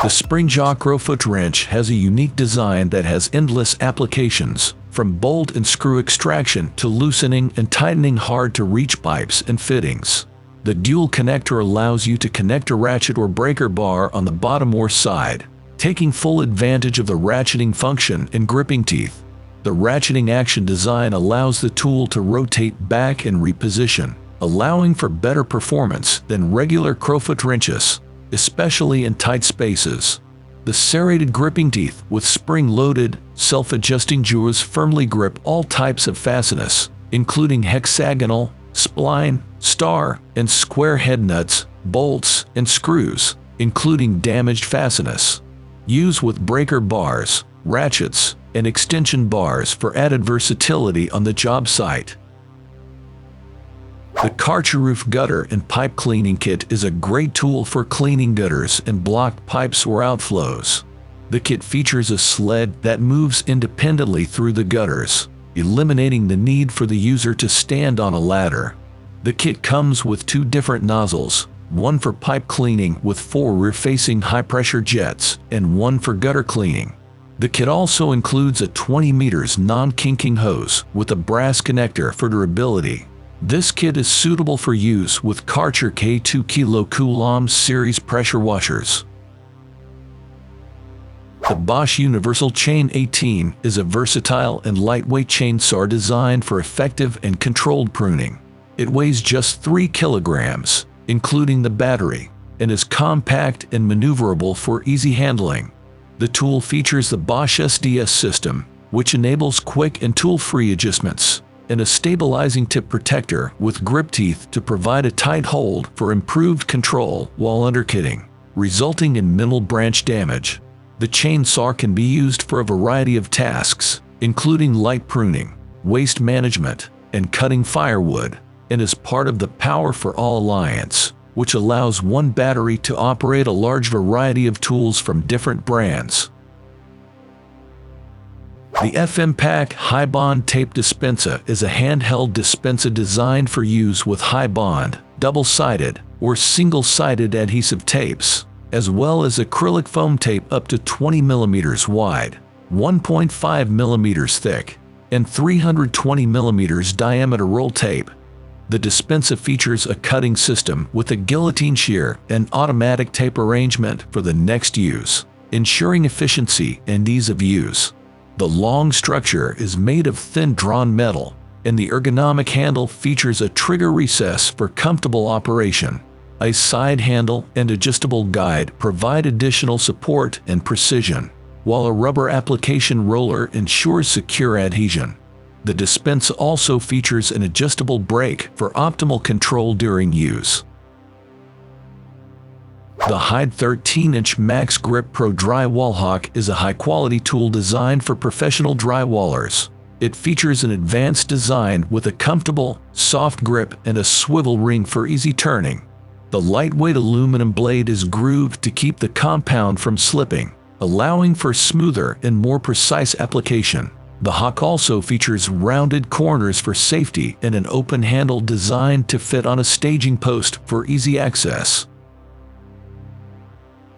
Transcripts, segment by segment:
The spring jaw Crowfoot wrench has a unique design that has endless applications, from bolt and screw extraction to loosening and tightening hard-to-reach pipes and fittings. The dual connector allows you to connect a ratchet or breaker bar on the bottom or side, taking full advantage of the ratcheting function and gripping teeth. The ratcheting action design allows the tool to rotate back and reposition, allowing for better performance than regular Crowfoot wrenches, especially in tight spaces. The serrated gripping teeth with spring-loaded, self-adjusting jaws firmly grip all types of fasteners, including hexagonal, spline, star, and square head nuts, bolts, and screws, including damaged fasteners. Use with breaker bars, ratchets, and extension bars for added versatility on the job site. The Karcher Roof Gutter and Pipe Cleaning Kit is a great tool for cleaning gutters and blocked pipes or outflows. The kit features a sled that moves independently through the gutters, eliminating the need for the user to stand on a ladder. The kit comes with 2 different nozzles, one for pipe cleaning with 4 rear-facing high-pressure jets and one for gutter cleaning. The kit also includes a 20 meters non-kinking hose with a brass connector for durability. This kit is suitable for use with Kärcher K2 kcal series pressure washers. The Bosch Universal Chain 18 is a versatile and lightweight chainsaw designed for effective and controlled pruning. It weighs just 3 kilograms, including the battery, and is compact and maneuverable for easy handling. The tool features the Bosch SDS system, which enables quick and tool-free adjustments, and a stabilizing tip protector with grip teeth to provide a tight hold for improved control while underkitting, resulting in minimal branch damage. The chainsaw can be used for a variety of tasks, including light pruning, waste management, and cutting firewood, and is part of the Power for All Alliance, which allows one battery to operate a large variety of tools from different brands. The FMPack High Bond Tape Dispenser is a handheld dispenser designed for use with high bond, double-sided, or single-sided adhesive tapes, as well as acrylic foam tape up to 20 mm wide, 1.5 mm thick, and 320 mm diameter roll tape. The dispenser features a cutting system with a guillotine shear and automatic tape arrangement for the next use, ensuring efficiency and ease of use. The long structure is made of thin drawn metal, and the ergonomic handle features a trigger recess for comfortable operation. A side handle and adjustable guide provide additional support and precision, while a rubber application roller ensures secure adhesion. The dispenser also features an adjustable brake for optimal control during use. The HYDE 13-inch MAXXGRIP Pro Drywall Hawk is a high-quality tool designed for professional drywallers. It features an advanced design with a comfortable, soft grip and a swivel ring for easy turning. The lightweight aluminum blade is grooved to keep the compound from slipping, allowing for smoother and more precise application. The Hawk also features rounded corners for safety and an open handle designed to fit on a staging post for easy access.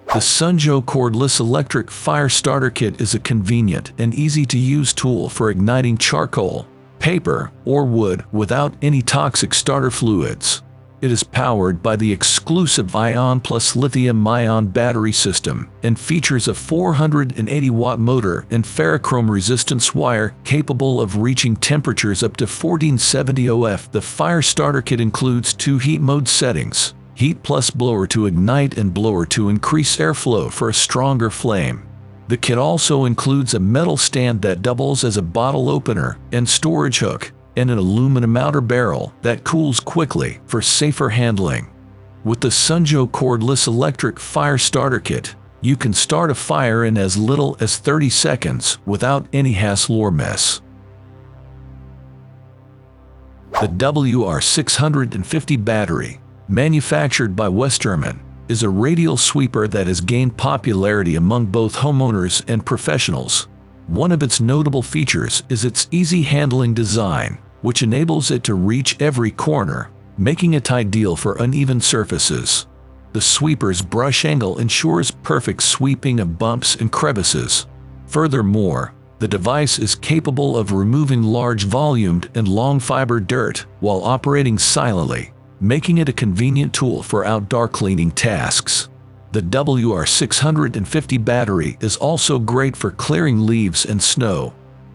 The Sunjo Cordless Electric Fire Starter Kit is a convenient and easy-to-use tool for igniting charcoal, paper, or wood without any toxic starter fluids. It is powered by the exclusive Ion Plus lithium-ion battery system and features a 480-watt motor and ferrochrome resistance wire capable of reaching temperatures up to 1470 OF. The fire starter kit includes 2 heat mode settings: heat plus blower to ignite and blower to increase airflow for a stronger flame. The kit also includes a metal stand that doubles as a bottle opener and storage hook, and an aluminum outer barrel that cools quickly for safer handling. With the Sunjo Cordless Electric Fire Starter Kit, you can start a fire in as little as 30 seconds without any hassle or mess. The WR650 Battery, manufactured by Westermann, is a radial sweeper that has gained popularity among both homeowners and professionals. One of its notable features is its easy handling design, which enables it to reach every corner, making it ideal for uneven surfaces. The sweeper's brush angle ensures perfect sweeping of bumps and crevices. Furthermore, the device is capable of removing large volumed and long fiber dirt while operating silently, making it a convenient tool for outdoor cleaning tasks. The WR650 battery is also great for clearing leaves and snow.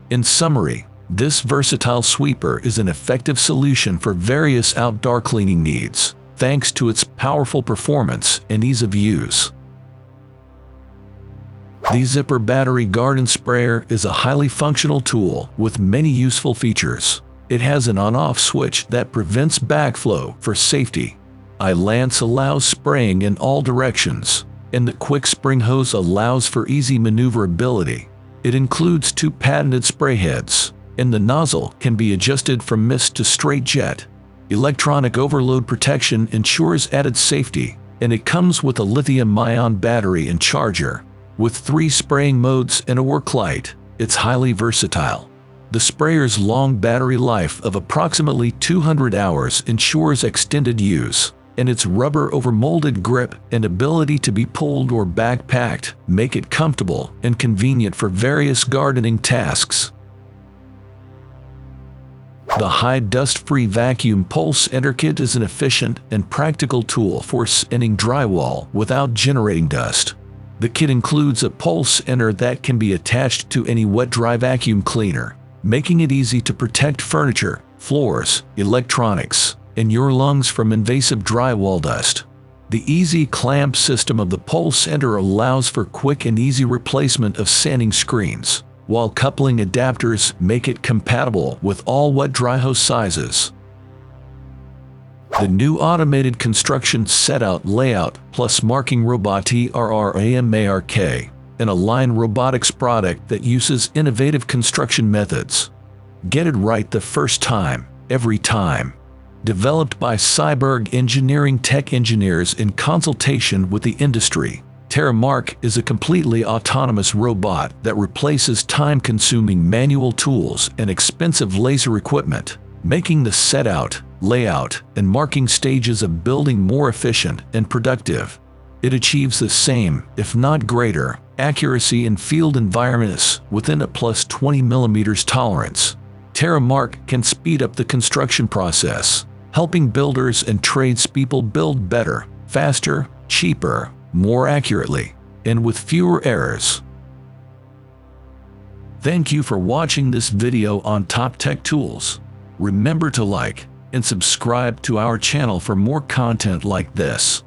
In summary, this versatile sweeper is an effective solution for various outdoor cleaning needs, thanks to its powerful performance and ease of use. The Zipper Battery Garden Sprayer is a highly functional tool with many useful features. It has an on-off switch that prevents backflow for safety. A lance allows spraying in all directions, and the quick spring hose allows for easy maneuverability. It includes 2 patented spray heads, and the nozzle can be adjusted from mist to straight jet. Electronic overload protection ensures added safety, and it comes with a lithium-ion battery and charger. With 3 spraying modes and a work light, it's highly versatile. The sprayer's long battery life of approximately 200 hours ensures extended use, and its rubber over molded grip and ability to be pulled or backpacked make it comfortable and convenient for various gardening tasks. The HYDE dust-free vacuum Pulseenter Kit is an efficient and practical tool for sanding drywall without generating dust. The kit includes a Pulseenter that can be attached to any wet-dry vacuum cleaner, making it easy to protect furniture, floors, electronics, and your lungs from invasive drywall dust. The easy clamp system of the Pulseenter allows for quick and easy replacement of sanding screens, while coupling adapters make it compatible with all wet-dry hose sizes. The new automated construction setout layout plus marking Robotics TerraMark, an aligned robotics product that uses innovative construction methods. Get it right the first time, every time. Developed by Cyberg Engineering Tech engineers in consultation with the industry, TerraMark is a completely autonomous robot that replaces time-consuming manual tools and expensive laser equipment, making the setout, layout, and marking stages of building more efficient and productive. It achieves the same, if not greater, accuracy in field environments within a plus 20 mm tolerance. TerraMark can speed up the construction process, helping builders and tradespeople build better, faster, cheaper, more accurately, and with fewer errors. Thank you for watching this video on Top Tech Tools. Remember to like and subscribe to our channel for more content like this.